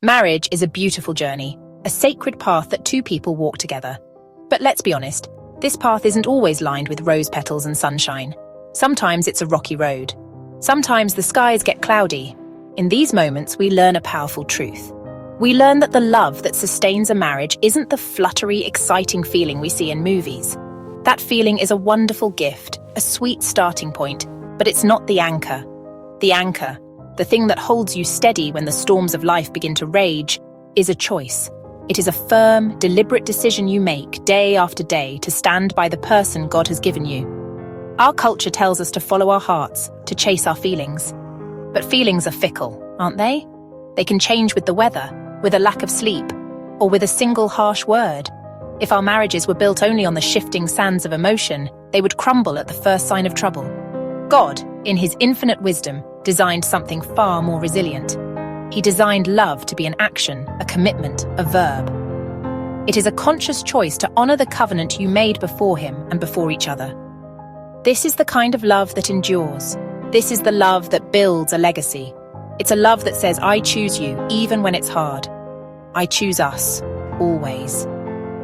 Marriage is a beautiful journey, a sacred path that two people walk together. But let's be honest, this path isn't always lined with rose petals and sunshine. Sometimes it's a rocky road. Sometimes the skies get cloudy. In these moments, we learn a powerful truth. We learn that the love that sustains a marriage isn't the fluttery, exciting feeling we see in movies. That feeling is a wonderful gift, a sweet starting point, but it's not the anchor. The anchor, the thing that holds you steady when the storms of life begin to rage, is a choice. It is a firm, deliberate decision you make day after day to stand by the person God has given you. Our culture tells us to follow our hearts, to chase our feelings. But feelings are fickle, aren't they? They can change with the weather, with a lack of sleep, or with a single harsh word. If our marriages were built only on the shifting sands of emotion, they would crumble at the first sign of trouble. God, in his infinite wisdom, designed something far more resilient. He designed love to be an action, a commitment, a verb. It is a conscious choice to honor the covenant you made before him and before each other. This is the kind of love that endures. This is the love that builds a legacy. It's a love that says, I choose you, even when it's hard. I choose us, always.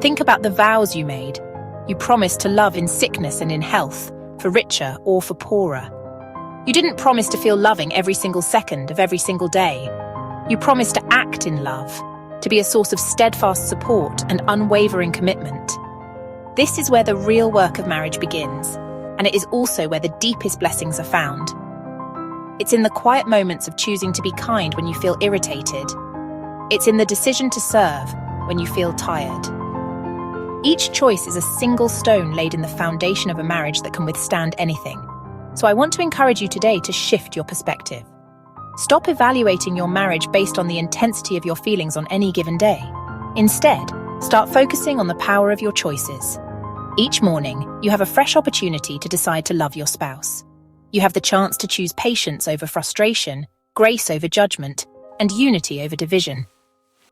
Think about the vows you made. You promised to love in sickness and in health, for richer or for poorer. You didn't promise to feel loving every single second of every single day. You promised to act in love, to be a source of steadfast support and unwavering commitment. This is where the real work of marriage begins, and it is also where the deepest blessings are found. It's in the quiet moments of choosing to be kind when you feel irritated. It's in the decision to serve when you feel tired. Each choice is a single stone laid in the foundation of a marriage that can withstand anything. So I want to encourage you today to shift your perspective. Stop evaluating your marriage based on the intensity of your feelings on any given day. Instead, start focusing on the power of your choices. Each morning, you have a fresh opportunity to decide to love your spouse. You have the chance to choose patience over frustration, grace over judgment, and unity over division.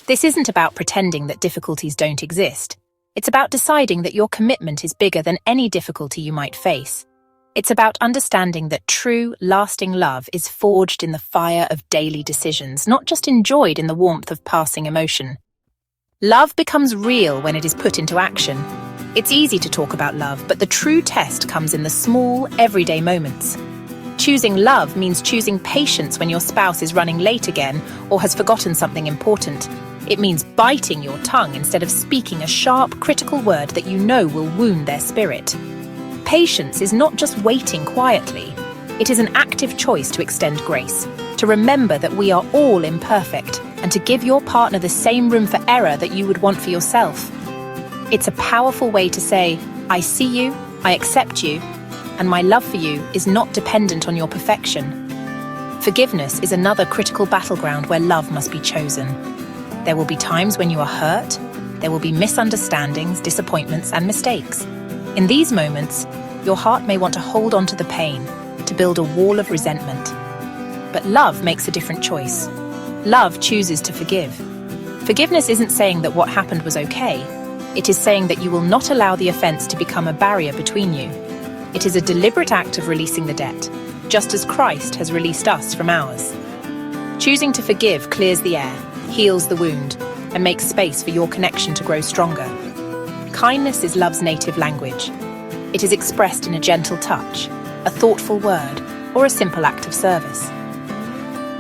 This isn't about pretending that difficulties don't exist. It's about deciding that your commitment is bigger than any difficulty you might face. It's about understanding that true, lasting love is forged in the fire of daily decisions, not just enjoyed in the warmth of passing emotion. Love becomes real when it is put into action. It's easy to talk about love, but the true test comes in the small, everyday moments. Choosing love means choosing patience when your spouse is running late again or has forgotten something important. It means biting your tongue instead of speaking a sharp, critical word that you know will wound their spirit. Patience is not just waiting quietly. It is an active choice to extend grace, to remember that we are all imperfect, and to give your partner the same room for error that you would want for yourself. It's a powerful way to say, I see you, I accept you, and my love for you is not dependent on your perfection. Forgiveness is another critical battleground where love must be chosen. There will be times when you are hurt. There will be misunderstandings, disappointments, and mistakes. In these moments, your heart may want to hold on to the pain, to build a wall of resentment. But love makes a different choice. Love chooses to forgive. Forgiveness isn't saying that what happened was okay. It is saying that you will not allow the offense to become a barrier between you. It is a deliberate act of releasing the debt, just as Christ has released us from ours. Choosing to forgive clears the air, heals the wound, and makes space for your connection to grow stronger. Kindness is love's native language. It is expressed in a gentle touch, a thoughtful word, or a simple act of service.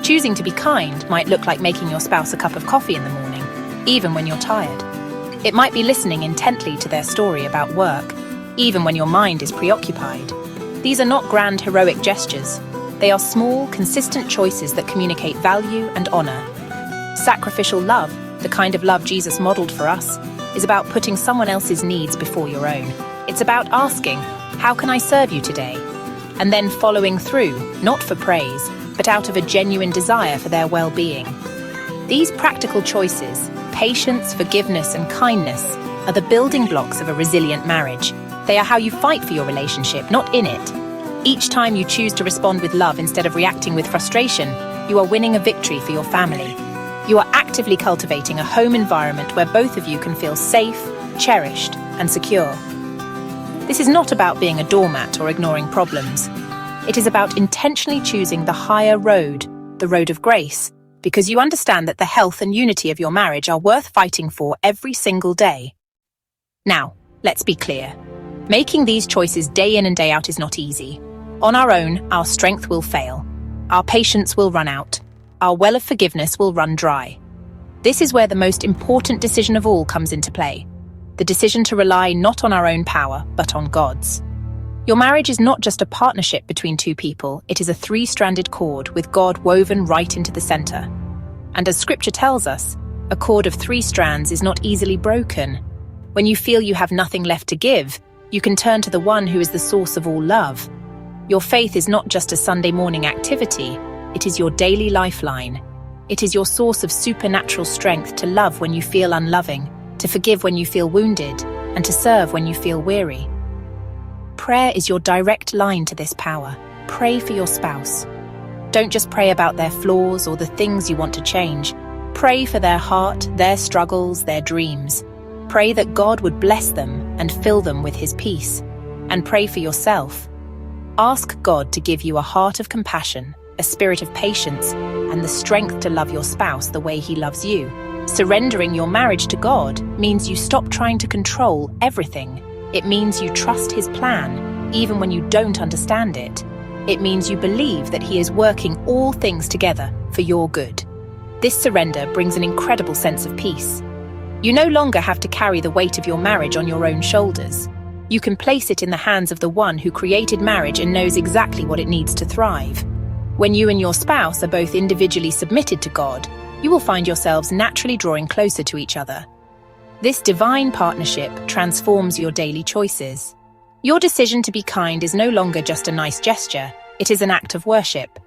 Choosing to be kind might look like making your spouse a cup of coffee in the morning, even when you're tired. It might be listening intently to their story about work, even when your mind is preoccupied. These are not grand, heroic gestures. They are small, consistent choices that communicate value and honor. Sacrificial love, the kind of love Jesus modeled for us, is about putting someone else's needs before your own. It's about asking, how can I serve you today? And then following through, not for praise, but out of a genuine desire for their well-being. These practical choices, patience, forgiveness, and kindness, are the building blocks of a resilient marriage. They are how you fight for your relationship, not in it. Each time you choose to respond with love instead of reacting with frustration, you are winning a victory for your family. You are actively cultivating a home environment where both of you can feel safe, cherished, and secure. This is not about being a doormat or ignoring problems. It is about intentionally choosing the higher road, the road of grace, because you understand that the health and unity of your marriage are worth fighting for every single day. Now, let's be clear. Making these choices day in and day out is not easy. On our own, our strength will fail. Our patience will run out. Our well of forgiveness will run dry. This is where the most important decision of all comes into play. The decision to rely not on our own power, but on God's. Your marriage is not just a partnership between two people, it is a three-stranded cord with God woven right into the center. And as Scripture tells us, a cord of 3 strands is not easily broken. When you feel you have nothing left to give, you can turn to the one who is the source of all love. Your faith is not just a Sunday morning activity, it is your daily lifeline. It is your source of supernatural strength to love when you feel unloving, to forgive when you feel wounded, and to serve when you feel weary. Prayer is your direct line to this power. Pray for your spouse. Don't just pray about their flaws or the things you want to change. Pray for their heart, their struggles, their dreams. Pray that God would bless them and fill them with His peace. And pray for yourself. Ask God to give you a heart of compassion, a spirit of patience, and the strength to love your spouse the way He loves you. Surrendering your marriage to God means you stop trying to control everything. It means you trust His plan, even when you don't understand it. It means you believe that He is working all things together for your good. This surrender brings an incredible sense of peace. You no longer have to carry the weight of your marriage on your own shoulders. You can place it in the hands of the one who created marriage and knows exactly what it needs to thrive. When you and your spouse are both individually submitted to God, you will find yourselves naturally drawing closer to each other. This divine partnership transforms your daily choices. Your decision to be kind is no longer just a nice gesture, it is an act of worship.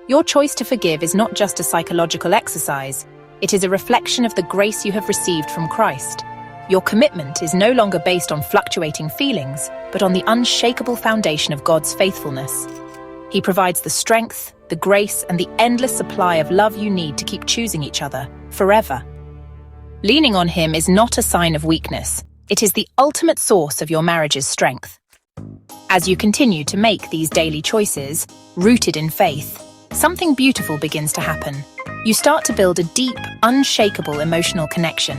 Your choice to forgive is not just a psychological exercise, it is a reflection of the grace you have received from Christ. Your commitment is no longer based on fluctuating feelings, but on the unshakable foundation of God's faithfulness. He provides the strength, the grace, and the endless supply of love you need to keep choosing each other forever. Leaning on Him is not a sign of weakness. It is the ultimate source of your marriage's strength. As you continue to make these daily choices, rooted in faith, something beautiful begins to happen. You start to build a deep, unshakable emotional connection.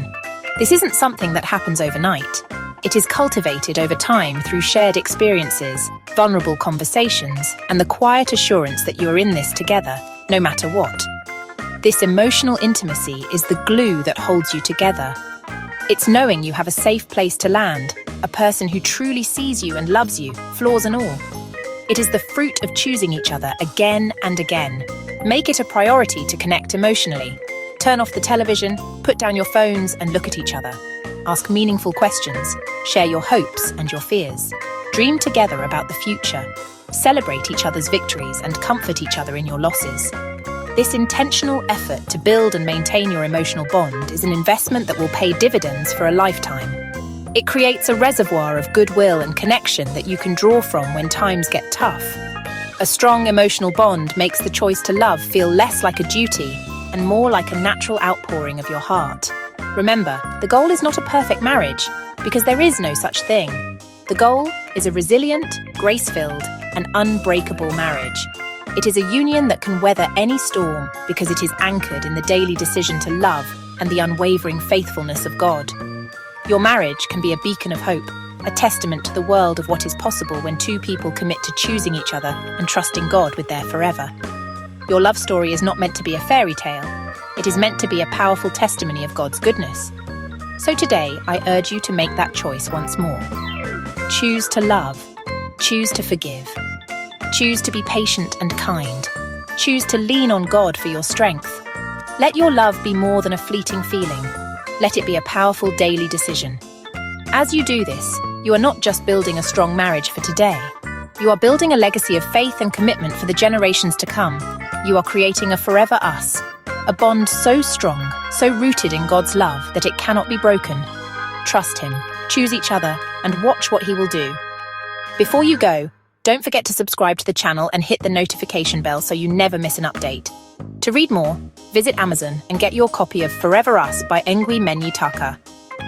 This isn't something that happens overnight. It is cultivated over time through shared experiences, vulnerable conversations, and the quiet assurance that you're in this together, no matter what. This emotional intimacy is the glue that holds you together. It's knowing you have a safe place to land, a person who truly sees you and loves you, flaws and all. It is the fruit of choosing each other again and again. Make it a priority to connect emotionally. Turn off the television, put down your phones, and look at each other. Ask meaningful questions, share your hopes and your fears. Dream together about the future. Celebrate each other's victories and comfort each other in your losses. This intentional effort to build and maintain your emotional bond is an investment that will pay dividends for a lifetime. It creates a reservoir of goodwill and connection that you can draw from when times get tough. A strong emotional bond makes the choice to love feel less like a duty and more like a natural outpouring of your heart. Remember, the goal is not a perfect marriage, because there is no such thing. The goal is a resilient, grace-filled, and unbreakable marriage. It is a union that can weather any storm because it is anchored in the daily decision to love and the unwavering faithfulness of God. Your marriage can be a beacon of hope, a testament to the world of what is possible when two people commit to choosing each other and trusting God with their forever. Your love story is not meant to be a fairy tale. It is meant to be a powerful testimony of God's goodness. So today, I urge you to make that choice once more. Choose to love. Choose to forgive. Choose to be patient and kind. Choose to lean on God for your strength. Let your love be more than a fleeting feeling. Let it be a powerful daily decision. As you do this, you are not just building a strong marriage for today. You are building a legacy of faith and commitment for the generations to come. You are creating a forever us, a bond so strong, so rooted in God's love that it cannot be broken. Trust Him, choose each other, and watch what He will do. Before you go, don't forget to subscribe to the channel and hit the notification bell so you never miss an update. To read more, visit Amazon and get your copy of Forever Us by Ngwi-Menyi Taka.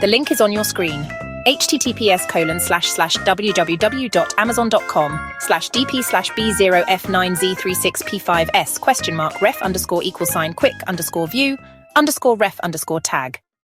The link is on your screen. https://www.amazon.com/dp/b0f9z36p5s ? Ref_quick_view_ref_tag